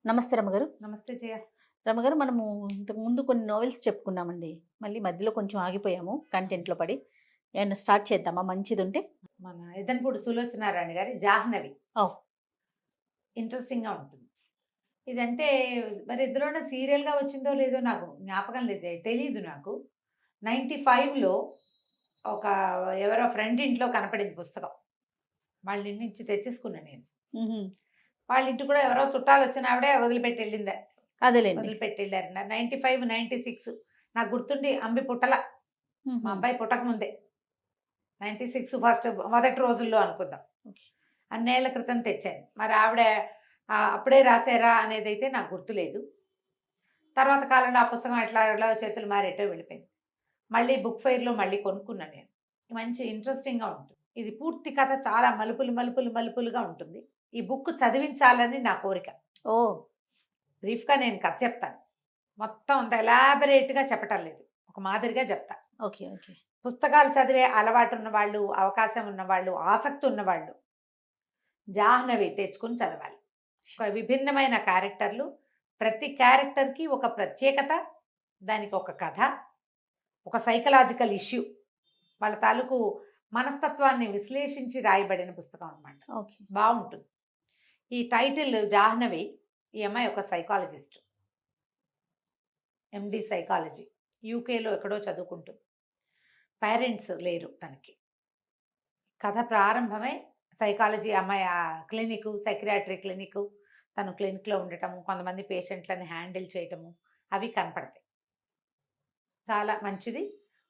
నమస్తే రమగారు. నమస్తే జయ. రమగారు, మనము ఇంతకు ముందు కొన్ని నోవెల్స్ చెప్పుకున్నామండి. మళ్ళీ మధ్యలో కొంచెం ఆగిపోయాము కంటెంట్‌లో పడి. ఏమన్నా స్టార్ట్ చేద్దామా మంచిదుంటే? మన ఎదన్పూడి సులోచనారాయణ గారి 'జాహ్నవి' ఓహ్! ఇంట్రెస్టింగ్‌గా ఉంటుంది. ఇదంటే మరి ఇందులోనే సీరియల్‌గా వచ్చిందో లేదో నాకు జ్ఞాపకం లేదు. తెలీదు నాకు. 95లో ఒక ఎవరో ఫ్రెండ్ ఇంట్లో కనపడింది పుస్తకం. వాళ్ళ ఇంటి నుంచి తెచ్చేసుకున్నా నేను. హుహు. వాళ్ళ ఇంటికి కూడా ఎవరో చుట్టాలొచ్చిన ఆవిడే వదిలిపెట్టి ఎళ్ళిందా. అదేలెండి. వదిలిపెట్టి ఎళ్లారు. 95, 96 నాకు గుర్తుండి అంబి పుట్టల. మా హుహు. అబ్బాయి పుట్టకముందే. 96 మొదటి రోజుల్లో అనుకుందాం. ఓకే. అన్నేళ్ల క్రితం తెచ్చాను. మరి ఆవిడ అప్పుడే రాసారా అనేదైతే నాకు గుర్తులేదు. తర్వాత కాలంలో ఆ పుస్తకం ఎట్లా ఎట్లా చేతులు మారి ఎటో వెళ్ళిపోయింది. మళ్ళీ బుక్ ఫెయిర్‌లో మళ్ళీ కొనుక్కున్నాను నేను. మంచి ఇంట్రెస్టింగ్‌గా ఉంటుంది. ఇది పూర్తి కథ చాలా మలుపులుగా ఉంటుంది. ఈ బుక్ చదివించాలని నా కోరిక. ఓహ్! బ్రీఫ్‌గా నేను కథ చెప్తాను. మొత్తం అంత ఎలాబరేట్‌గా చెప్పటం లేదు. ఒక మాదిరిగా చెప్తా. ఓకే. ఓకే. పుస్తకాలు చదివే అలవాటు ఉన్నవాళ్ళు, అవకాశం ఉన్నవాళ్ళు, ఆసక్తి ఉన్నవాళ్ళు 'జాహ్నవి' తెచ్చుకొని చదవాలి. ఒక విభిన్నమైన క్యారెక్టర్లు. ప్రతి క్యారెక్టర్‌కి ఒక ప్రత్యేకత, దానికి ఒక కథ, ఒక సైకలాజికల్ ఇష్యూ. వాళ్ళ తాలూకు మనస్తత్వాన్ని విశ్లేషించి రాయబడిన పుస్తకం అనమాట. ఓకే. బావుంటుంది. ఈ టైటిల్ 'జాహ్నవి' ఈ అమ్మాయి ఒక సైకాలజిస్ట్. MD psychology. యూకేలో ఎక్కడో చదువుకుంటుంది. పేరెంట్స్ లేరు తనకి. కథ ప్రారంభమే సైకాలజీ అమ్మాయి క్లినిక్, సైకియాట్రిక్ క్లినిక్, తను క్లినిక్‌లో ఉండటము, కొంతమంది పేషెంట్‌లని హ్యాండిల్ చేయటము అవి కనపడతాయి. చాలా మంచిది.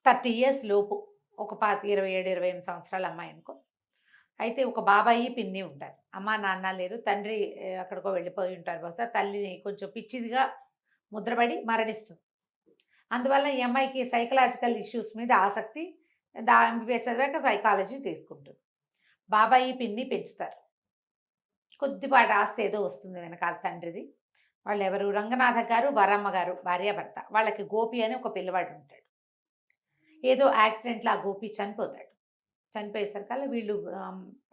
30 ఇయర్స్ లోపు ఒక 27, 28 సంవత్సరాల అమ్మాయి అనుకో. అయితే ఒక బాబాయి, పిన్ని ఉంటారు. అమ్మ, నాన్న లేరు. తండ్రి ఎక్కడికో వెళ్ళిపోయి ఉంటారు బహుశా. తల్లిని కొంచెం పిచ్చిదిగా ముద్రపడి మరణిస్తుంది. అందువల్ల ఈ అమ్మాయికి సైకలాజికల్ ఇష్యూస్ మీద ఆసక్తి. ఎంబీబీఎస్ చదివాక సైకాలజీ తీసుకుంటుంది. బాబాయి, పిన్ని పెంచుతారు. కొద్దిపాటి ఆస్తి ఏదో వస్తుంది వెనకాల తండ్రిది. వాళ్ళెవరు రంగనాథ గారు, వరమ్మ గారు భార్యాభర్త. వాళ్ళకి గోపి అని ఒక పిల్లవాడు ఉంటాడు. ఏదో యాక్సిడెంట్‌లో ఆ గోపి చనిపోతాడు. చనిపోయేసరికల్లా వీళ్ళు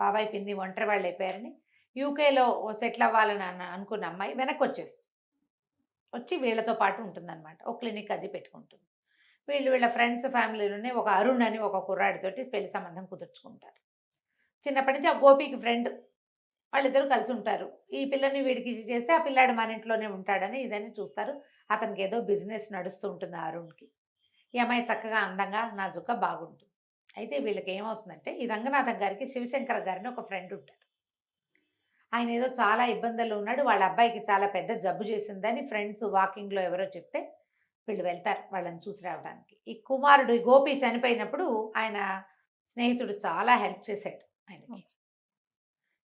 బాబాయ్, పిన్ని ఒంటరి వాళ్ళు అయిపోయారని యూకేలో సెటిల్ అవ్వాలని అనుకున్న అమ్మాయి వెనక్కొచ్చేస్తుంది. వచ్చి వీళ్ళతో పాటు ఉంటుందన్నమాట. ఒక క్లినిక్ అది పెట్టుకుంటుంది. వీళ్ళ ఫ్రెండ్స్ ఫ్యామిలీలోనే ఒక అరుణ్ అని ఒక కుర్రాడితోటి పెళ్లి సంబంధం కుదుర్చుకుంటారు. చిన్నప్పటి నుంచి ఆ గోపికి ఫ్రెండ్. వాళ్ళిద్దరూ కలిసి ఉంటారు. ఈ పిల్లని వీడికి ఇచ్చి చేస్తే ఆ పిల్లాడు మన ఇంట్లోనే ఉంటాడని ఇదని చూస్తారు. అతనికి ఏదో బిజినెస్ నడుస్తూ ఉంటుంది ఆ అరుణ్‌కి. ఈ అమ్మాయి చక్కగా అందంగా నాజూగ్గా బాగుంటుంది. అయితే వీళ్ళకి ఏమవుతుందంటే ఈ రంగనాథం గారికి శివశంకర గారని ఒక ఫ్రెండ్ ఉంటారు. ఆయన ఏదో చాలా ఇబ్బందుల్లో ఉన్నాడు. వాళ్ళ అబ్బాయికి చాలా పెద్ద జబ్బు చేసిందని ఫ్రెండ్స్ వాకింగ్‌లో ఎవరో చెప్తే వీళ్ళు వెళ్తారు వాళ్ళని చూసి రావడానికి. ఈ కుమారుడు ఈ గోపి చనిపోయినప్పుడు ఆయన స్నేహితుడు చాలా హెల్ప్ చేశాడు ఆయనకి.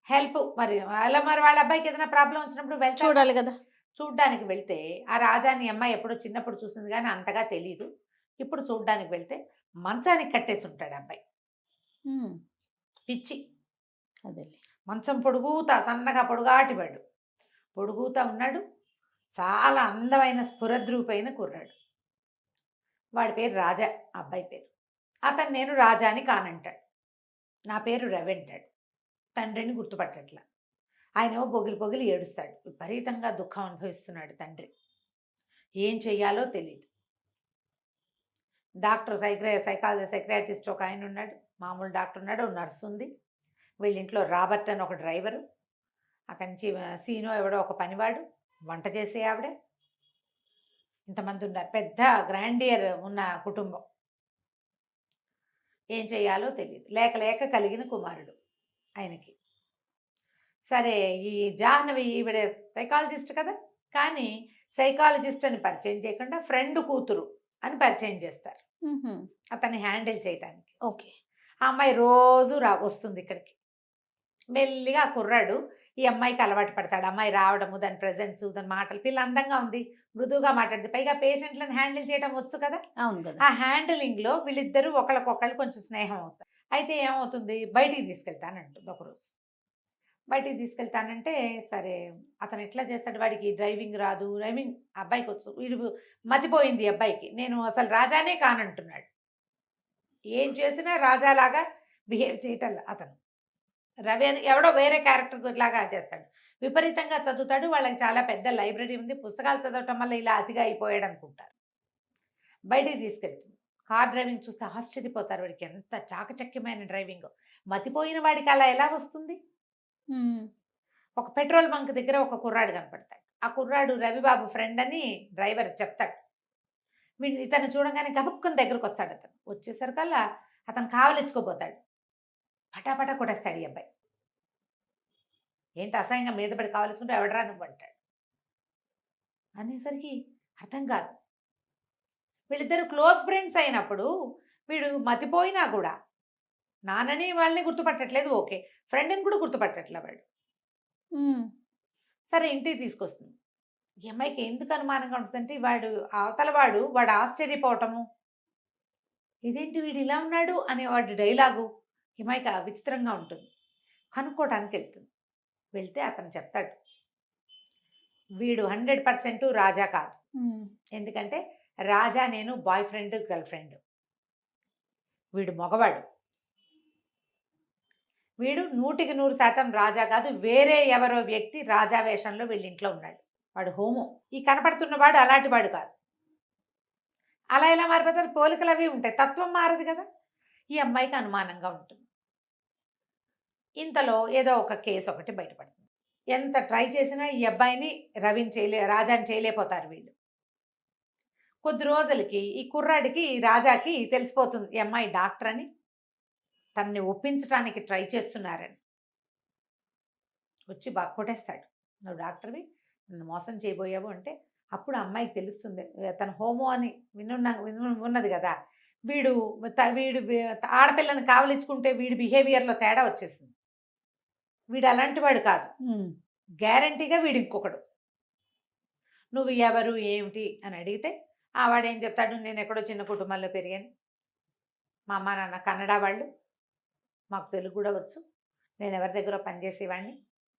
హెల్ప్ మరి అలా మరి వాళ్ళ అబ్బాయికి ఏదైనా ప్రాబ్లమ్ వచ్చినప్పుడు వెళ్తారు. చూడాలి గదా! చూడ్డానికి వెళ్తే ఆ రాజాని అమ్మాయి ఎప్పుడో చిన్నప్పుడు చూసింది గానీ అంతగా తెలీదు. ఇప్పుడు చూడ్డానికి వెళ్తే మంచానికి కట్టేసి ఉంటాడు అబ్బాయి. హ్మ్. పిచ్చి. అదేలే. మంచం పొడుగుతా సన్నగా పొడుగాటివాడు. పొడుగుతా ఉన్నాడు. చాలా అందమైన స్ఫురద్రూపైన కుర్రాడు. వాడి పేరు రాజా. ఆ అబ్బాయి పేరు. అతను నేను రాజా అని కానంటాడు. నా పేరు రవి అంటాడు. తండ్రిని గుర్తుపట్టట్లా. ఆయనేమో పొగిలి పొగిలి ఏడుస్తాడు. విపరీతంగా దుఃఖం అనుభవిస్తున్నాడు తండ్రి. ఏం చెయ్యాలో తెలీదు. డాక్టర్ సైకియాట్రిస్ట్ ఒక ఆయన ఉన్నాడు. మామూలు డాక్టర్ ఉన్నాడు. ఓ నర్స్ ఉంది. వీళ్ళింట్లో రాబర్ట్ అని ఒక డ్రైవరు. అక్కడి నుంచి సీనో ఎవడో ఒక పనివాడు. వంట చేసే ఆవిడ. ఇంతమంది ఉన్నారు. పెద్ద గ్రాండియర్ ఉన్న కుటుంబం. ఏం చెయ్యాలో తెలీదు. లేక లేక కలిగిన కుమారుడు ఆయనకి. సరే ఈ జాహ్నవి ఈవిడ సైకాలజిస్ట్ కదా! కానీ సైకాలజిస్ట్ అని పరిచయం చేయకుండా ఫ్రెండ్ కూతురు అని పరిచయం చేస్తారు. హుహు. అతన్ని హ్యాండిల్ చేయటానికి. ఓకే. ఆ అమ్మాయి రోజు వస్తుంది ఇక్కడికి. మెల్లిగా ఆ కుర్రాడు ఈ అమ్మాయికి అలవాటు పడతాడు. అమ్మాయి రావడము, దాని ప్రెజెన్సు, దాని మాటలు. పిల్ల అందంగా ఉంది. మృదువుగా మాట్లాడుతుంది. పైగా పేషెంట్‌లని హ్యాండిల్ చేయడం వచ్చు కదా! అవును గదా! ఆ హ్యాండిలింగ్‌లో వీళ్ళిద్దరూ ఒకళ్ళకొకళ్ళు కొంచెం స్నేహం అవుతారు. అయితే ఏమవుతుంది బయటికి తీసుకెళ్తానంటుంది ఒకరోజు. బయటికి తీసుకెళ్తానంటే సరే అతను ఎట్లా చేస్తాడు వాడికి డ్రైవింగ్ రాదు. డ్రైవింగ్ అబ్బాయికొచ్చు. వీడు మతిపోయింది ఈ అబ్బాయికి. నేను అసలు రాజానే కానంటున్నాడు. ఏం చేసినా రాజాలాగా బిహేవ్ చేయటంలా అతను. రవి అని ఎవడో వేరే క్యారెక్టర్ లాగా చేస్తాడు. విపరీతంగా చదువుతాడు. వాళ్ళకి చాలా పెద్ద లైబ్రరీ ఉంది. పుస్తకాలు చదవటం వల్ల ఇలా అతిగా అయిపోయాడు అనుకుంటారు. బయటికి తీసుకెళ్తుంది. కార్ డ్రైవింగ్ చూస్తే ఆశ్చర్యపోతారు. వాడికి ఎంత చాకచక్యమైన డ్రైవింగ్. మతిపోయిన వాడికి అలా ఎలా వస్తుంది? ఉమ్, ఒక పెట్రోల్ బంక్ దగ్గర ఒక కుర్రాడు కనపడతాడు. ఆ కుర్రాడు రవిబాబు ఫ్రెండ్ అని డ్రైవర్ చెప్తాడు. వీడు ఇతను చూడగానే గబుక్కుని దగ్గరకు వస్తాడు. అతను వచ్చేసరికల్లా అతను కావలించుకోపోతాడు. పటాపటా కొట్టేస్తాడు ఈ అబ్బాయి. ఏంటి అసహ్యంగా మీద పడి కావలించుకుంటే ఎవడరా నువ్వు అంటాడు. అనేసరికి అర్థం కాదు. వీళ్ళిద్దరు క్లోజ్ ఫ్రెండ్స్ అయినప్పుడు వీడు మతిపోయినా కూడా నాన్నని వాళ్ళని గుర్తుపట్టట్లేదు. ఓకే, ఫ్రెండ్ని కూడా గుర్తుపట్టట్లే వాడు. ఉమ్, సరే ఇంటికి తీసుకొస్తుంది. ఈ అమ్మాయికి ఎందుకు అనుమానంగా ఉంటుందంటే అవతల వాడు ఆశ్చర్యపోవటము, ఇదేంటి వీడు ఇలా ఉన్నాడు అనే వాడి డైలాగు ఈ అమ్మాయికి విచిత్రంగా ఉంటుంది. కనుక్కోవటానికి వెళ్తుంది. వెళ్తే అతను చెప్తాడు, వీడు 100% రాజా కాదు. ఉమ్, ఎందుకంటే రాజా నేను బాయ్ ఫ్రెండ్ గర్ల్ ఫ్రెండ్. వీడు మగవాడు. వీడు 100% రాజా కాదు. వేరే ఎవరో వ్యక్తి రాజా వేషంలో వీళ్ళ ఇంట్లో ఉన్నాడు. వాడు హోమో. ఈ కనపడుతున్నవాడు అలాంటి వాడు కాదు. అలా ఎలా మారిపోతారు? పోలికలు అవి ఉంటాయి, తత్వం మారదు కదా. ఈ అమ్మాయికి అనుమానంగా ఉంటుంది. ఇంతలో ఏదో ఒక కేసు ఒకటి బయటపడుతుంది. ఎంత ట్రై చేసినా ఈ అబ్బాయిని రాజాని చేయలేకపోతారు వీళ్ళు. కొద్ది రోజులకి ఈ కుర్రాడికి ఈ రాజాకి తెలిసిపోతుంది ఈ అమ్మాయి డాక్టర్ అని, తనని ఒప్పించడానికి ట్రై చేస్తున్నారని. వచ్చి బాగా కొట్టేస్తాడు. నువ్వు డాక్టర్వి, నన్ను మోసం చేయబోయావు అంటే అప్పుడు అమ్మాయికి తెలుస్తుంది తన హోమో అని ఉన్నది కదా. వీడు ఆడపిల్లని కావలించుకుంటే వీడి బిహేవియర్లో తేడా వచ్చేసింది. వీడు అలాంటి వాడు కాదు. ఉమ్, గ్యారంటీగా వీడు ఇంకొకడు. నువ్వు ఎవరు ఏమిటి అని అడిగితే వాడేం చెప్తాడు, నేను ఎక్కడో చిన్న కుటుంబంలో పెరిగాను, మా అమ్మ నాన్న కన్నడ వాళ్ళు, మాకు తెలుగు కూడా వచ్చు, నేను ఎవరి దగ్గర పనిచేసేవాడిని,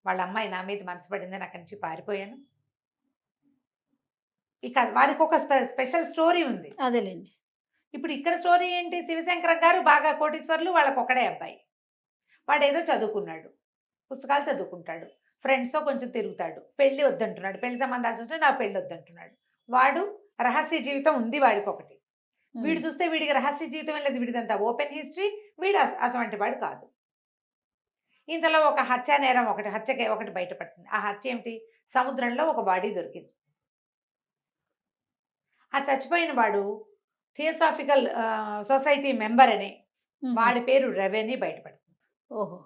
వాళ్ళ అమ్మాయి నా మీద మనసు పడిందని అక్కడి నుంచి పారిపోయాను. ఇక వాడికి ఒక స్పెషల్ స్టోరీ ఉంది. అదేలేండి. ఇప్పుడు ఇక్కడ స్టోరీ ఏంటి, శివశంకరం గారు బాగా కోటీశ్వర్లు, వాళ్ళకు ఒకడే అబ్బాయి. వాడు ఏదో చదువుకున్నాడు, పుస్తకాలు చదువుకుంటాడు, ఫ్రెండ్స్తో కొంచెం తిరుగుతాడు, పెళ్ళి వద్దంటున్నాడు, పెళ్లి సంబంధాలు చూస్తే నాకు పెళ్ళి వద్దంటున్నాడు. వాడు రహస్య జీవితం ఉంది వాడికి ఒకటి. వీడు చూస్తే వీడికి రహస్య జీవితం లేదు, వీడిదంతా ఓపెన్ హిస్టరీ. వీడు అటువంటి వాడు కాదు. ఇంతలో ఒక హత్య నేరం ఒకటి బయటపడుతుంది. ఆ హత్య ఏమిటి, సముద్రంలో ఒక బాడీ దొరికింది. ఆ చచ్చిపోయిన వాడు థియోసాఫికల్ సొసైటీ మెంబర్ అని, వాడి పేరు రవి అని బయటపడుతుంది. ఓహో.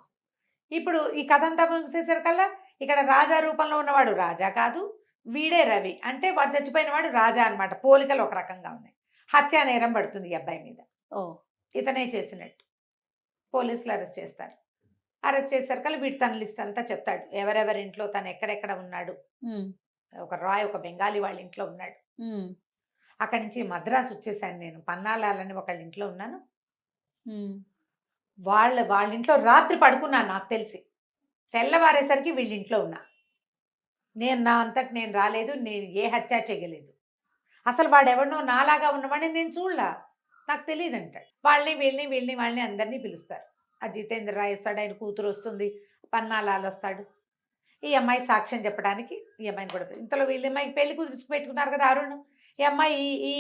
ఇప్పుడు ఈ కథ అంతా ముగిసేసరికల్లా ఇక్కడ రాజా రూపంలో ఉన్నవాడు రాజా కాదు, వీడే రవి. అంటే వాడు చచ్చిపోయిన వాడు రాజా అనమాట. పోలికలు ఒక రకంగా ఉన్నాయి. హత్యా నేరం పడుతుంది ఈ అబ్బాయి మీద. ఓ, ఇతనే చేసినట్టు. పోలీసులు అరెస్ట్ చేస్తారు. అరెస్ట్ చేసేసరికల్లా వీడు తన లిస్ట్ అంతా చెప్తాడు, ఎవరెవరి ఇంట్లో తను ఎక్కడెక్కడ ఉన్నాడు. ఉమ్, ఒక బెంగాలీ వాళ్ళ ఇంట్లో ఉన్నాడు. ఉమ్, అక్కడి నుంచి మద్రాసు వచ్చేసాను నేను, పన్నాలాలని ఒకళ్ళ ఇంట్లో ఉన్నాను. ఉమ్, వాళ్ళ ఇంట్లో రాత్రి పడుకున్నాను నాకు తెలిసి. తెల్లవారేసరికి వీళ్ళ ఇంట్లో ఉన్నా. నా అంతటి నేను రాలేదు, నేను ఏ హత్య చేయలేదు, అసలు వాడెవడనో నాలాగా ఉన్నవాడిని నేను చూడలా, నాకు తెలియదు అంటాడు. వాళ్ళని అందరినీ పిలుస్తారు. ఆ జితేంద్ర రాయ్ వస్తాడు, ఆయన కూతురు వస్తుంది, పన్నాలాలు వస్తాడు. ఈ అమ్మాయి సాక్ష్యం చెప్పడానికి ఈ అమ్మాయిని కూడా ఇంతలో వీళ్ళ అమ్మాయికి పెళ్లి కుదిర్చి పెట్టుకున్నారు కదా అరుణ్. ఈ అమ్మాయి ఈ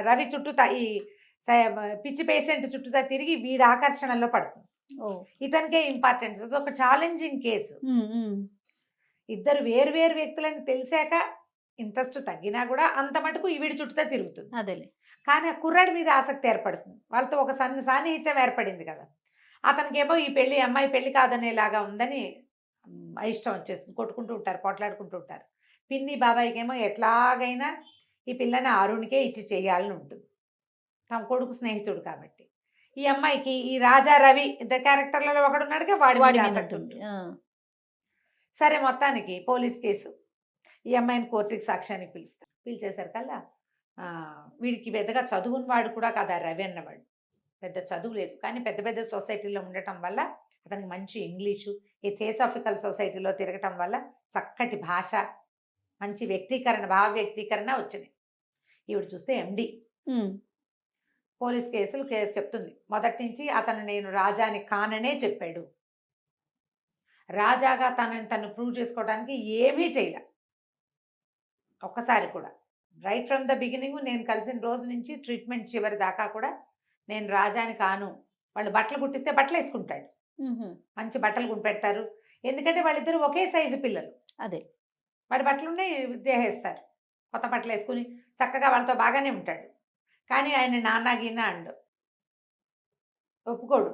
రవి చుట్టూతా, ఈ పిచ్చి పేషెంట్ చుట్టూతా తిరిగి వీడి ఆకర్షణలో పడుతుంది. ఇతనికే ఇంపార్టెన్స్. అది ఒక ఛాలెంజింగ్ కేసు. ఇద్దరు వేరు వేరు వ్యక్తులని తెలిసాక ఇంట్రెస్ట్ తగ్గినా కూడా అంత మటుకు వీడి చుట్టూతా తిరుగుతుంది. అదేలే. కానీ ఆ కుర్రాడి మీద ఆసక్తి ఏర్పడుతుంది. వాళ్ళతో ఒక సాన్నిహిత్యం ఏర్పడింది కదా. అతనికేమో ఈ అమ్మాయి పెళ్లి కాదనేలాగా ఉందని ఇష్టం వచ్చేస్తుంది. కొట్టుకుంటూ ఉంటారు, పోట్లాడుకుంటూ ఉంటారు. పిన్ని బాబాయ్కేమో ఎట్లాగైనా ఈ పిల్లని అరుణ్కే ఇచ్చి చేయాలని ఉంటుంది, తమ కొడుకు స్నేహితుడు కాబట్టి. ఈ అమ్మాయికి ఈ రాజా రవి ఇద్దరు క్యారెక్టర్లలో ఒకడున్నాడుగా, వాడి ఆసక్తి ఉంటుంది. సరే, మొత్తానికి పోలీస్ కేసు. ఈ అమ్మాయిని కోర్టుకి సాక్ష్యానికి పిలుస్తారు. పిలిచేసరికల్లా వీడికి పెద్దగా చదువుని వాడు కూడా కాదు ఆ రవి అన్నవాడు. పెద్ద చదువు లేదు, కానీ పెద్ద పెద్ద సొసైటీలో ఉండటం వల్ల అతనికి మంచి ఇంగ్లీషు, ఈ థియోసాఫికల్ సొసైటీలో తిరగటం వల్ల చక్కటి భాష, మంచి భావ వ్యక్తీకరణ వచ్చింది. ఈవిడ చూస్తే ఎండి. పోలీస్ కేసులు చెప్తుంది. మొదటి నుంచి అతను నేను రాజాని కాననే చెప్పాడు. రాజాగా తనని తను ప్రూవ్ చేసుకోవడానికి ఏమీ చేయలే ఒక్కసారి కూడా. రైట్ ఫ్రమ్ ద బిగినింగ్ నేను కలిసిన రోజు నుంచి ట్రీట్మెంట్ చివరి దాకా కూడా నేను రాజాని కాను. వాళ్ళు బట్టలు కుట్టిస్తే బట్టలేసుకుంటాడు. హుహు. మంచి బట్టలు కొనిపెడతారు. ఎందుకంటే వాళ్ళిద్దరూ ఒకే సైజు పిల్లలు. అదే. వాడి బట్టలున్నాయి దేహేస్తారు. కొత్త బట్టలేసుకొని చక్కగా వాళ్ళతో బాగానే ఉంటాడు. కానీ ఆయన నాన్న గీన్న అనడు. ఒప్పుకోడు.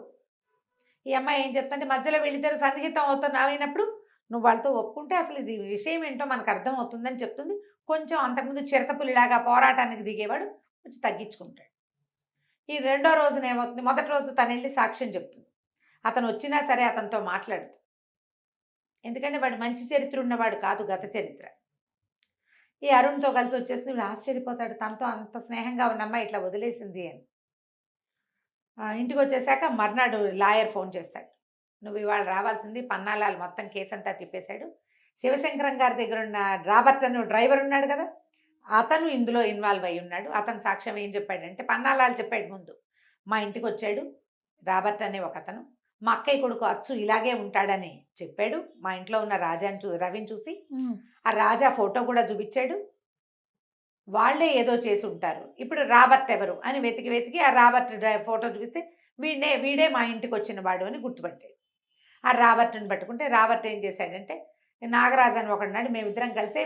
ఈ అమ్మాయి ఏం చెప్తుందంటే మధ్యలో వీళ్ళిద్దరు సన్నిహితం అయినప్పుడు నువ్వు వాళ్ళతో ఒప్పుకుంటే అసలు ఇది విషయం ఏంటో మనకు అర్థమవుతుందని చెప్తుంది. కొంచెం అంతకుముందు చిరతపులిలాగా పోరాటానికి దిగేవాడు కొంచెం తగ్గించుకుంటాడు. ఈ రెండో రోజున ఏమవుతుంది, మొదటి రోజు తనెళ్ళి సాక్ష్యం చెప్తుంది. అతను వచ్చినా సరే అతనితో మాట్లాడదు. ఎందుకంటే వాడు మంచి చరిత్ర ఉన్నవాడు కాదు, గత చరిత్ర. ఈ అరుణ్‌తో కలిసి వచ్చేసి వీడు ఆశ్చర్యపోతాడు. తనతో అంత స్నేహంగా ఉన్న అమ్మాయి ఇట్లా వదిలేసింది అని. ఇంటికొచ్చేసాక మర్నాడు లాయర్ ఫోన్ చేస్తాడు. నువ్వు ఇవాళ రావాల్సింది, పన్నాలాలు మొత్తం కేసంతా తిప్పేశాడు. శివశంకరం గారి దగ్గరున్న రాబర్ట్ అని డ్రైవర్ ఉన్నాడు కదా! అతను ఇందులో ఇన్వాల్వ్ అయ్యి ఉన్నాడు. అతను సాక్ష్యం ఏం చెప్పాడంటే, పన్నాలాలు చెప్పాడు ముందు. మా ఇంటికొచ్చాడు రాబర్ట్ అనే ఒకతను. మా అక్కయ్య కొడుకు అచ్చు ఇలాగే ఉంటాడని చెప్పాడు. మా ఇంట్లో ఉన్న రవిని చూసి హ్మ్. ఆ రాజా ఫోటో కూడా చూపించాడు. వాళ్ళే ఏదో చేసి ఉంటారు. ఇప్పుడు రాబర్ట్ ఎవరు అని వెతికి ఆ రాబర్ట్ ఫోటో చూపిస్తే వీడే మా ఇంటికి వచ్చిన వాడు అని గుర్తుపట్టాడు. ఆ రాబర్ట్‌ని పట్టుకుంటే రాబర్ట్ ఏం చేశాడంటే, నాగరాజు అని ఒకడున్నాడు. మేమిద్దరం కలిసే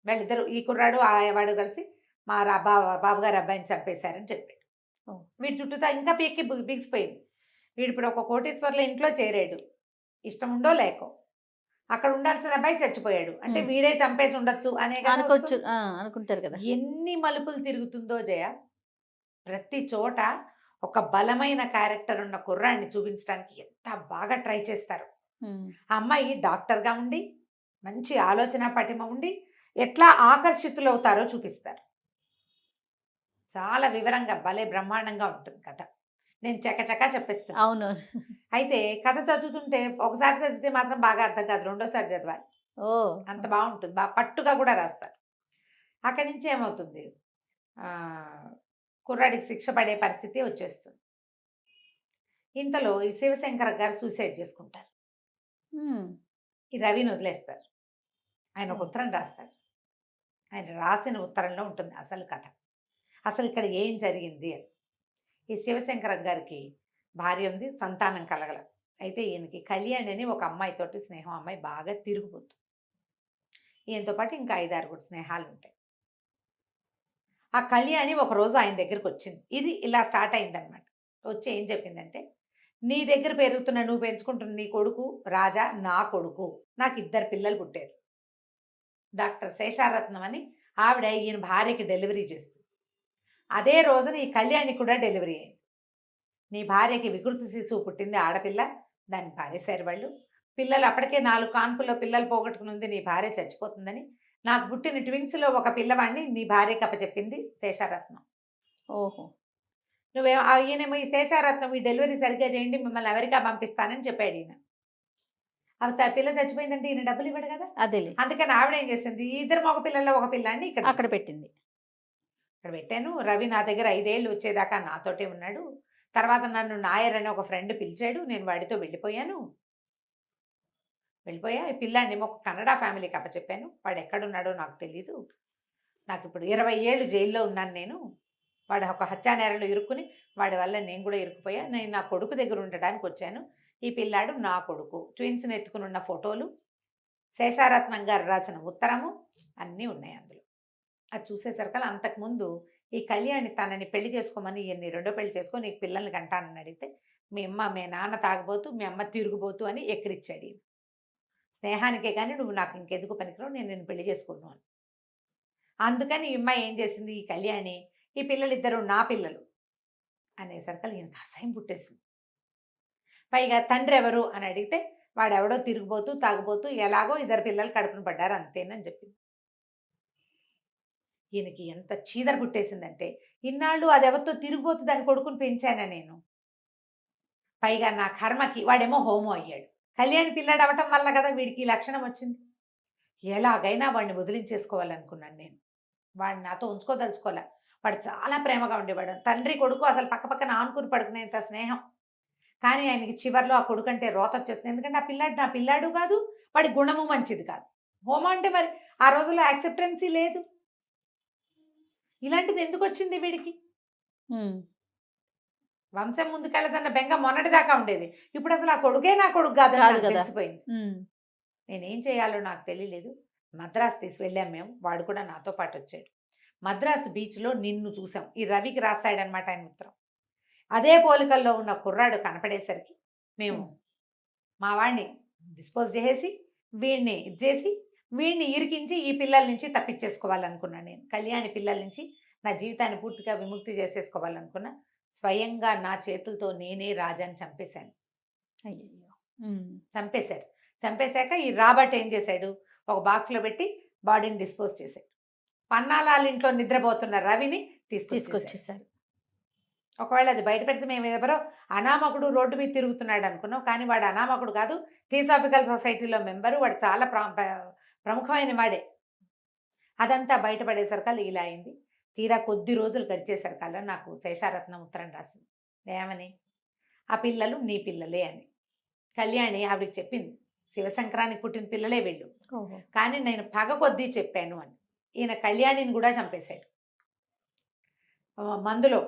వీళ్ళిద్దరు ఈ కుర్రాడు వాడు కలిసి మా బాబుగారి అబ్బాయిని చంపేశారని చెప్పాడు. ఓహ్! వీడి చుట్టూతా ఇంకా బిగిసిపోయింది. వీడిప్పుడు ఒక కోటీశ్వర్ల ఇంట్లో చేరాడు. ఇష్టం ఉందో లేకో. అక్కడ ఉండాల్సిన అబ్బాయి చచ్చిపోయాడు. అంటే వీడే చంపేసి ఉండొచ్చు అనే కదా అనుకోవచ్చు. వస్తుంది. అనుకుంటారు కదా! ఎన్ని మలుపులు తిరుగుతుందో జయ. ప్రతి చోట ఒక బలమైన క్యారెక్టర్ ఉన్న కుర్రాడిని చూపించడానికి ఎంత బాగా ట్రై చేస్తారు. హ్మ్. ఆ అమ్మాయి డాక్టర్‌గా ఉండి, మంచి ఆలోచన పటిమ ఉండి, ఎట్లా ఆకర్షితులవుతారో చూపిస్తారు. చాలా వివరంగా భలే బ్రహ్మాండంగా ఉంటుంది కథ. నేను చకచకా చెప్పేస్తున్నా. అవునవును. అయితే కథ చదువుతుంటే ఒకసారి చదివితే మాత్రం బాగా అర్థం కాదు. రెండోసారి చదవాలి. ఓహ్! అంత బావుంటుంది. పట్టుగా కూడా రాస్తారు. అక్కడి నుంచి ఏమవుతుంది, కుర్రాడికి శిక్ష పడే పరిస్థితి వచ్చేస్తుంది. ఇంతలో ఈ శివశంకర గారు సూసైడ్ చేసుకుంటారు. హ్మ్. ఈ రవిని వదిలేస్తారు. ఆయన ఒక ఓహ్! ఉత్తరం రాస్తాడు. ఆయన రాసిన ఉత్తరంలో ఉంటుంది అసలు కథ. అసలు ఇక్కడ ఏం జరిగింది అని. ఈ శివశంకరం గారికి భార్య ఉంది, సంతానం కలగల. అయితే ఈయనకి కళ్యాణి అని ఒక అమ్మాయితోటి స్నేహం. అమ్మాయి బాగా తిరుగుబోతుంది. ఈయనతో పాటు ఇంకా 5, 6 స్నేహాలు ఉంటాయి. ఆ కళ్యాణి ఒకరోజు ఆయన దగ్గరికి వచ్చింది. ఇది ఇలా స్టార్ట్ అయిందనమాట. వచ్చి ఏం చెప్పిందంటే, నీ దగ్గర పెరుగుతున్న నువ్వు పెంచుకుంటున్న నీ కొడుకు రాజా నా కొడుకు. నాకు 2 పిల్లలు పుట్టారు. డాక్టర్ శేషారత్నం అని ఆవిడ ఈయన భార్యకి డెలివరీ చేస్తుంది. అదే రోజున ఈ కళ్యాణి కూడా డెలివరీ అయింది. నీ భార్యకి వికృతి శిశువు పుట్టింది, ఆడపిల్ల. దాన్ని పారేశారు వాళ్ళు. పిల్లలు అప్పటికే 4 కాన్పుల్లో పిల్లలు పోగొట్టుకుని ఉంది. నీ భార్య చచ్చిపోతుందని నాకు పుట్టిన ట్విన్స్‌లో ఒక పిల్లవాడిని నీ భార్యకి అప్పచెప్పింది శేషారత్నం. ఓహో! ఈయనేమో ఈ శేషారత్నం ఈ డెలివరీ సరిగ్గా చేయండి, మిమ్మల్ని అమెరికా పంపిస్తానని చెప్పాడు ఈయన. పిల్ల చచ్చిపోయిందంటే ఈయన డబ్బులు ఇవ్వడు కదా! అదేలే. అందుకని ఆవిడ ఏం చేసింది, ఈ 2 మగ పిల్లల్లో ఒక పిల్లాడిని అక్కడ పెట్టింది. ఇక్కడ పెట్టాను. రవి నా దగ్గర 5 ఏళ్ళు వచ్చేదాకా నాతోటే ఉన్నాడు. తర్వాత నన్ను నాయర్ అనే ఒక ఫ్రెండ్ పిలిచాడు. నేను వాడితో వెళ్ళిపోయాను. ఈ పిల్లాడినేమో ఒక కన్నడ ఫ్యామిలీకి అప్పచెప్పాను. వాడు ఎక్కడున్నాడో నాకు తెలీదు. నాకిప్పుడు 20 ఏళ్ళు జైల్లో ఉన్నాను నేను. వాడు ఒక హత్యా నేరంలో ఇరుక్కుని వాడి వల్ల నేను కూడా ఇరుక్కుపోయా. నేను నా కొడుకు దగ్గర ఉండడానికి వచ్చాను. ఈ పిల్లాడు నా కొడుకు. ట్విన్స్‌ని ఎత్తుకుని ఉన్న ఫోటోలు, శేషారత్నం గారు రాసిన ఉత్తరము అన్నీ ఉన్నాయి అందులో. అది చూసేసరికల్లా అంతకుముందు ఈ కళ్యాణి తనని పెళ్లి చేసుకోమని ఈయన్ని రెండో పెళ్లి చేసుకో నీకు పిల్లల్ని కంటానని అడిగితే, మీ నాన్న తాగుబోతు, మీ అమ్మ తిరుగుబోతు అని ఎక్కిరిచ్చాడు ఈయన. స్నేహానికే కానీ నువ్వు నాకు ఇంకెందుకు పనికిరావు, నేను నిన్ను పెళ్లి చేసుకున్నాను అని. అందుకని ఈ అమ్మాయి ఏం చేసింది, ఈ కళ్యాణి ఈ పిల్లలిద్దరూ నా పిల్లలు అనేసరికల్లా ఈయనకు అసహ్యం పుట్టేసింది. పైగా తండ్రి ఎవరు అని అడిగితే వాడెవడో తిరిగిపోతూ తాగుబోతూ ఎలాగో 2 పిల్లలు కడుపున పడ్డారు అంతేనని చెప్పింది. ఈయనకి ఎంత చీదర పుట్టేసిందంటే, ఇన్నాళ్ళు అదెవరితో తిరిగిపోతూ దాని కొడుకుని పెంచానా నేను. పైగా నా కర్మకి వాడేమో హోమో అయ్యాడు. కళ్యాణి పిల్లాడు అవ్వటం వల్ల కదా వీడికి ఈ లక్షణం వచ్చింది. ఎలాగైనా వాడిని వదిలించేసుకోవాలనుకున్నాను నేను. వాడిని నాతో ఉంచుకోదలుచుకోలే. వాడు చాలా ప్రేమగా ఉండేవాడు. తండ్రి కొడుకు అసలు పక్కపక్కన ఆనుకుని పడుకునేంత స్నేహం. కానీ ఆయనకి చివర్లో ఆ కొడుకు అంటే రోత వచ్చేస్తుంది. ఎందుకంటే ఆ పిల్లాడు నా పిల్లాడు కాదు, వాడి గుణము మంచిది కాదు. హోమం అంటే మరి ఆ రోజుల్లో యాక్సెప్టెన్సీ లేదు. ఇలాంటిది ఎందుకు వచ్చింది వీడికి? ఉమ్, వంశం ముందుకెళ్ళదన్న బెంగ మొన్నటిదాకా ఉండేది. ఇప్పుడు అసలు ఆ కొడుకే నా కొడుకు కాదని కాదు నాకు కదా. తెలిసిపోయింది. ఉమ్, నేనేం చేయాలో నాకు తెలియలేదు. మద్రాసు వెళ్ళాం మేము. వాడు కూడా నాతో పాటు వచ్చాడు. మద్రాసు బీచ్‌లో నిన్ను చూసాం. ఈ రవికి రాస్తాడనమాట ఆయన ఉత్తరం. అదే పోలికల్లో ఉన్న కుర్రాడు కనపడేసరికి మేము ఉమ్, మా వాడిని డిస్పోజ్ చేసేసి, వీడిని ఇది చేసి, వీడిని ఇరికించి ఈ పిల్లల నుంచి తప్పించేసుకోవాలనుకున్నాను నేను. కళ్యాణి పిల్లల నుంచి నా జీవితాన్ని పూర్తిగా విముక్తి చేసేసుకోవాలనుకున్నా. స్వయంగా నా చేతులతో నేనే రాజాని చంపేశాను. అయ్యయ్యో. ఉమ్, చంపేశారు. చంపేశాక ఈ రాబర్ట్ ఏం చేశాడు, ఒక బాక్స్‌లో పెట్టి బాడీని డిస్పోజ్ చేశాడు. పన్నాలాల ఇంట్లో నిద్రపోతున్న రవిని తీసుకొచ్చేసాడు. తీసుకొచ్చేసారు. ఒకవేళ అది బయట పెడితే మేము ఎవరో అనామకుడు రోడ్డు మీద తిరుగుతున్నాడు అనుకున్నాం. కానీ వాడు అనామకుడు కాదు. థియోసాఫికల్ సొసైటీలో మెంబరు. వాడు చాలా ప్రముఖమైన వాడే. అదంతా బయటపడేసరికల్లా ఇలా అయింది. తీరా కొద్ది రోజులు గడిచేసరికల్లా నాకు శేషారత్నం ఉత్తరం రాసింది. ఏమని? ఆ పిల్లలు నీ పిల్లలే అని. కళ్యాణి ఆవిడకి చెప్పింది. శివశంకరానికి పుట్టిన పిల్లలే వీళ్ళు. ఓహో. కానీ నేను పగ కొద్దీ చెప్పాను అని. ఈయన కళ్యాణిని కూడా చంపేశాడు. మందులో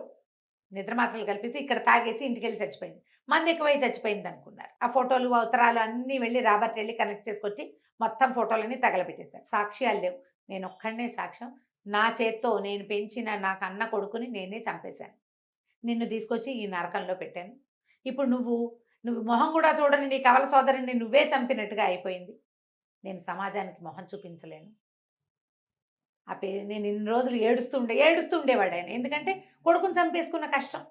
నిద్ర మాత్రలు కల్పించి ఇక్కడ తాగేసి ఇంటికెళ్ళి చచ్చిపోయింది. మంది ఎక్కువై చచ్చిపోయింది అనుకున్నారు. ఆ ఫోటోలు ఉత్తరాలు అన్నీ వెళ్ళి రాబర్ట్ వెళ్ళి కనెక్ట్ చేసుకొచ్చి మొత్తం ఫోటోలన్నీ తగలబెట్టేశారు. సాక్ష్యాలు లేవు. నేను ఒక్కడనే సాక్ష్యం. నా చేత్తో నేను పెంచిన నాకు అన్న కొడుకుని నేనే చంపేశాను. నిన్ను తీసుకొచ్చి ఈ నరకంలో పెట్టాను. ఇప్పుడు నువ్వు మొహం కూడా చూడని నీ కవల సోదరుని నువ్వే చంపినట్టుగా అయిపోయింది. నేను సమాజానికి మొహం చూపించలేను. నేను ఇన్ని రోజులు ఏడుస్తూ ఉండేవాడు ఆయన. ఎందుకంటే కొడుకుని చంపేసుకున్న కష్టం.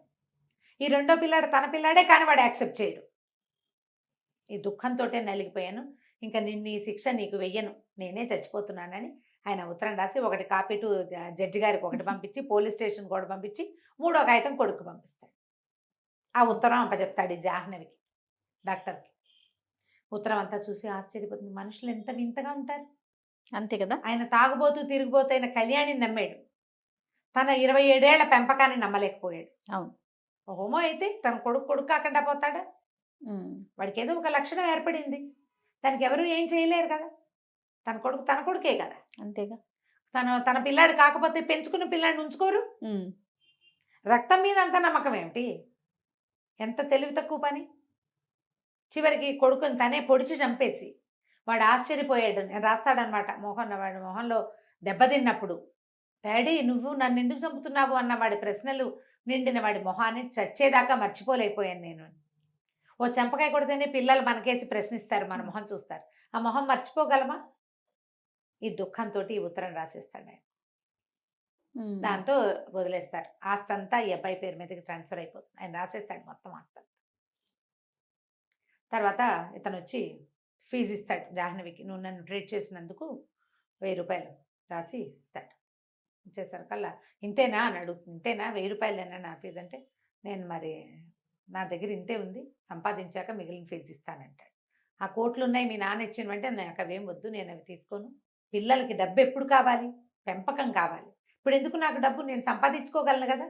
ఈ రెండో పిల్లాడు తన పిల్లాడే, కానీ వాడు యాక్సెప్ట్ చేయడు. ఈ దుఃఖంతోటే నలిగిపోయాను. ఇంకా నిన్ను ఈ శిక్ష నీకు వెయ్యను, నేనే చచ్చిపోతున్నానని ఆయన ఉత్తరం రాసి ఒకటి కాపీ టు జడ్జి గారికి ఒకటి పంపించి, పోలీస్ స్టేషన్ కూడా పంపించి, మూడో కాగితం కొడుకు పంపిస్తాడు. ఆ ఉత్తరం అప్పచెప్తాడు ఈ జాహ్నవికి, డాక్టర్కి. ఉత్తరం అంతా చూసి ఆశ్చర్యపోతుంది. మనుషులు ఎంత వింతగా ఉంటారు. అంతే కదా. ఆయన తాగుబోతూ తిరిగిపోతైన కళ్యాణిని నమ్మాడు. తన 27 ఏళ్ల పెంపకాన్ని నమ్మలేకపోయాడు. అవును. హోమో అయితే తన కొడుకు కాకుండా పోతాడా? ఉమ్, వాడికి ఏదో ఒక లక్షణం ఏర్పడింది. దానికి ఎవరు ఏం చేయలేరు కదా. తన కొడుకే కదా. అంతేగా. తన పిల్లాడు కాకపోతే పెంచుకున్న పిల్లాడిని ఉంచుకోరు. ఉమ్, రక్తం మీద అంత నమ్మకం ఏమిటి? ఎంత తెలివి తక్కువ పని. చివరికి కొడుకుని తనే పొడిచి చంపేసి వాడు ఆశ్చర్యపోయాడు. నేను రాస్తాడనమాట వాడి మొహంలో దెబ్బతిన్నప్పుడు, డాడీ నువ్వు నన్ను ఎందుకు చంపుతున్నావు అన్న వాడి ప్రశ్నలు నిండిన వాడి మొహాన్ని చచ్చేదాకా మర్చిపోలేకపోయాను నేను. ఓ చెంపకాయ కొడితేనే పిల్లలు మనకేసి ప్రశ్నిస్తారు, మన మొహం చూస్తారు. ఆ మొహం మర్చిపోగలమా? ఈ దుఃఖంతో ఈ ఉత్తరం రాసేస్తాడు ఆయన. ఉమ్, దాంతో వదిలేస్తారు. ఆస్తంతా ఈ అబ్బాయి పేరు మీదకి ట్రాన్స్ఫర్ అయిపోతుంది. ఆయన రాసేస్తాడు మొత్తం ఆస్తంతా. తర్వాత ఇతను వచ్చి ఫీజు ఇస్తాడు జాహ్నవికి. నువ్వు నన్ను ట్రీట్ చేసినందుకు 1000 రూపాయలు రాసి ఇస్తాడు. ఇచ్చేసరికల్లా ఇంతేనా అని అడుగుతుంది. ఇంతేనా, 1000 రూపాయలేనా నా ఫీజు అంటే, నేను మరి నా దగ్గర ఇంతే ఉంది, సంపాదించాక మిగిలిన ఫీజు ఇస్తానంటాడు. ఆ కోట్లు ఉన్నాయి మీ నాన్న ఇచ్చినవంటే నాకు అవేం వద్దు, నేను అవి తీసుకోను. పిల్లలకి డబ్బు ఎప్పుడు కావాలి? పెంపకం కావాలి. ఇప్పుడు ఎందుకు నాకు డబ్బు? నేను సంపాదించుకోగలను కదా.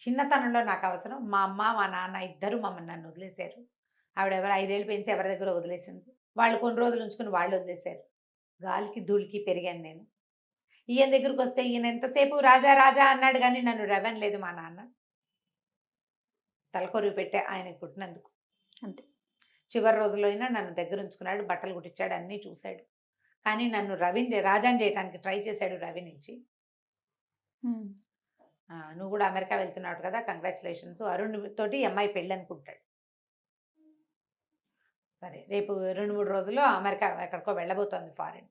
చిన్నతనంలో నాకు అవసరం. మా అమ్మ మా నాన్న ఇద్దరు నన్ను వదిలేశారు. ఆవిడ 5 ఏళ్ళు పెంచి ఎవరి దగ్గర వదిలేసింది. వాళ్ళు కొన్ని రోజులు ఉంచుకుని వాళ్ళు వదిలేశారు. గాలికి ధూళికి పెరిగాను నేను. ఈయన దగ్గరికి వస్తే ఈయన ఎంతసేపు రాజా రాజా అన్నాడు, కానీ నన్ను రెవెన్లేదు మా నాన్న. తలకొరివి పెట్టే ఆయనకు పుట్టినందుకు. అంతే. చివరి రోజుల్లో అయినా నన్ను దగ్గర ఉంచుకున్నాడు, బట్టలు కుట్టించాడు, అన్నీ చూశాడు. కానీ నన్ను రాజాని చేయడానికి ట్రై చేశాడు రవి నుంచి. ఉమ్, నువ్వు కూడా అమెరికా వెళ్తున్నావు కదా, కంగ్రాచులేషన్స్, అరుణ్ తోటి అమ్మాయి పెళ్ళి అనుకుంటాడు. సరే రేపు 2-3 రోజుల్లో అమెరికా ఎక్కడికో వెళ్ళబోతోంది, ఫారిన్.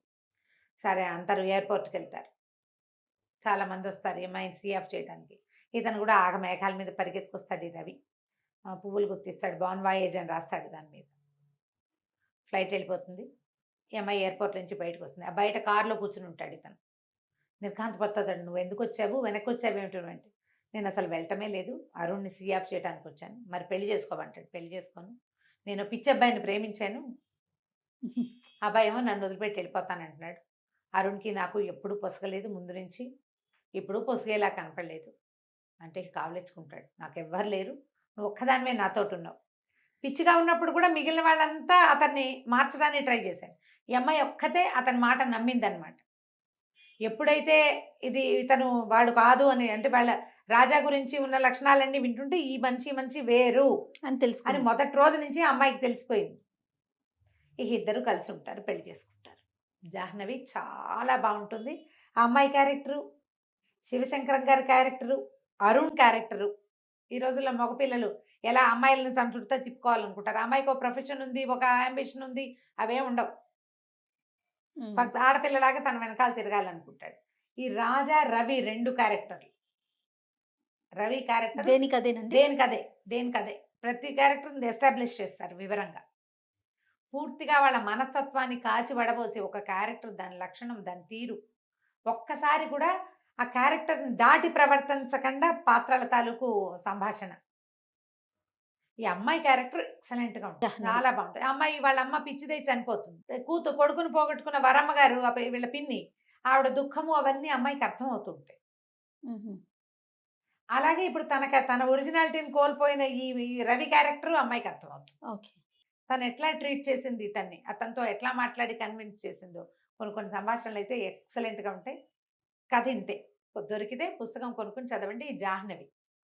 సరే అందరూ ఎయిర్పోర్ట్కి వెళ్తారు. చాలామంది వస్తారు ఈ అమ్మాయిని సీ ఆఫ్ చేయడానికి. ఇతను కూడా ఆగ మేఘాల మీద పరిగెత్తుకొస్తాడు ఈ రవి. పువ్వులు గుర్తిస్తాడు, బాన్ వాయేజ్ అని రాస్తాడు దాని మీద. ఫ్లైట్ వెళ్ళిపోతుంది. ఈ అమ్మాయి ఎయిర్పోర్ట్ నుంచి బయటకు వస్తుంది. ఆ బయట కారులో కూర్చుని ఉంటాడు ఇతను. నిర్ఘాంతపడతాడు. నువ్వు ఎందుకు వచ్చావు, వెనక్కి వచ్చావు ఏమిటంటే, నేను అసలు వెళ్ళటమే లేదు, అరుణ్ని సీ ఆఫ్ చేయడానికి వచ్చాను. మరి పెళ్లి చేసుకోమంటాడు. పెళ్లి చేసుకోను, నేను పిచ్చి అబ్బాయిని ప్రేమించాను, అబ్బాయి ఏమో నన్ను వదిలిపెట్టి వెళ్ళిపోతానంటున్నాడు. అరుణ్కి నాకు ఎప్పుడు పొసగలేదు ముందు నుంచి, ఇప్పుడు పొసగేలా కనపడలేదు అంటే కావలించుకుంటాడు. నాకు ఎవ్వరు లేరు, నువ్వు ఒక్కదానివే నాతోటి ఉన్నావు, పిచ్చిగా ఉన్నప్పుడు కూడా మిగిలిన వాళ్ళంతా అతన్ని మార్చడానికి ట్రై చేశారు. ఈ అమ్మాయి ఒక్కతే అతని మాట నమ్మిందనమాట. ఎప్పుడైతే ఇది ఇతను వాడు కాదు అని, అంటే వాళ్ళ రాజా గురించి ఉన్న లక్షణాలన్నీ వింటుంటే ఈ మనిషి వేరు అని అని తెలుసుకుని మొదటి రోజు నుంచి ఆ అమ్మాయికి తెలిసిపోయింది. ఇక ఇద్దరు కలిసి ఉంటారు, పెళ్లి చేసుకుంటారు. జాహ్నవి చాలా బాగుంటుంది. ఆ అమ్మాయి క్యారెక్టరు, శివశంకరం గారి క్యారెక్టరు, అరుణ్ క్యారెక్టరు. ఈ రోజుల్లో మగపిల్లలు ఎలా అమ్మాయిలను తన చుట్టూ తిప్పుకోవాలనుకుంటారు. ఆ అమ్మాయికి ఒక ప్రొఫెషన్ ఉంది, ఒక అంబిషన్ ఉంది, అవే ఉండవు. భక్త ఆడపిల్లలాగా తన వెనకాల తిరగాలనుకుంటాడు. ఈ రాజా రవి 2 క్యారెక్టర్లు. రవి క్యారెక్టర్ దేనికి అదేనండి. దేనికదే ప్రతి క్యారెక్టర్ని ఎస్టాబ్లిష్ చేస్తారు వివరంగా. పూర్తిగా వాళ్ళ మనస్తత్వాన్ని కాచి వడబోసి ఒక క్యారెక్టర్, దాని లక్షణం, దాని తీరు, ఒక్కసారి కూడా ఆ క్యారెక్టర్ని దాటి ప్రవర్తించకుండా పాత్రల తాలూకు సంభాషణ. ఈ అమ్మాయి క్యారెక్టర్ ఎక్సలెంట్గా ఉంటుంది, జాహ్నవి. చాలా బాగుంటుంది. ఆ అమ్మాయి వాళ్ళ అమ్మ పిచ్చిదై చనిపోతుంది. కొడుకుని పోగొట్టుకున్న వరమ్మ గారు, వీళ్ళ పిన్ని, ఆవిడ దుఃఖము అవన్నీ అమ్మాయికి అర్థం అవుతుంటాయి. మ్మ్. అలాగే ఇప్పుడు తన ఒరిజినాలిటీని కోల్పోయిన ఈ రవి క్యారెక్టర్ అమ్మాయికి అర్థమవుతుంది. ఓకే. తను ఎట్లా ట్రీట్ చేసింది ఇతన్ని, అతనితో ఎట్లా మాట్లాడి కన్విన్స్ చేసిందో. కొన్ని సంభాషణలు అయితే ఎక్సలెంట్గా ఉంటాయి. కథ ఇంతే. దొరికితే పుస్తకం కొనుక్కొని చదవండి. ఈ జాహ్నవి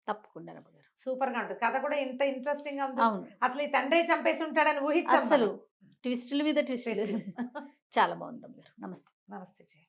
తప్పకుండా రమ్మగారు. సూపర్గా ఉంటుంది. కథ కూడా ఇంత ఇంట్రెస్టింగ్గా ఉంది. అవును, అసలు ఈ తండ్రే చంపేసి ఉంటాడని ఊహించాం అసలు మనం. ట్విస్టుల మీద ట్విస్టులు. Twist లు. చాలా బాగుంది రమ్మగారు. నమస్తే. నమస్తే జయ.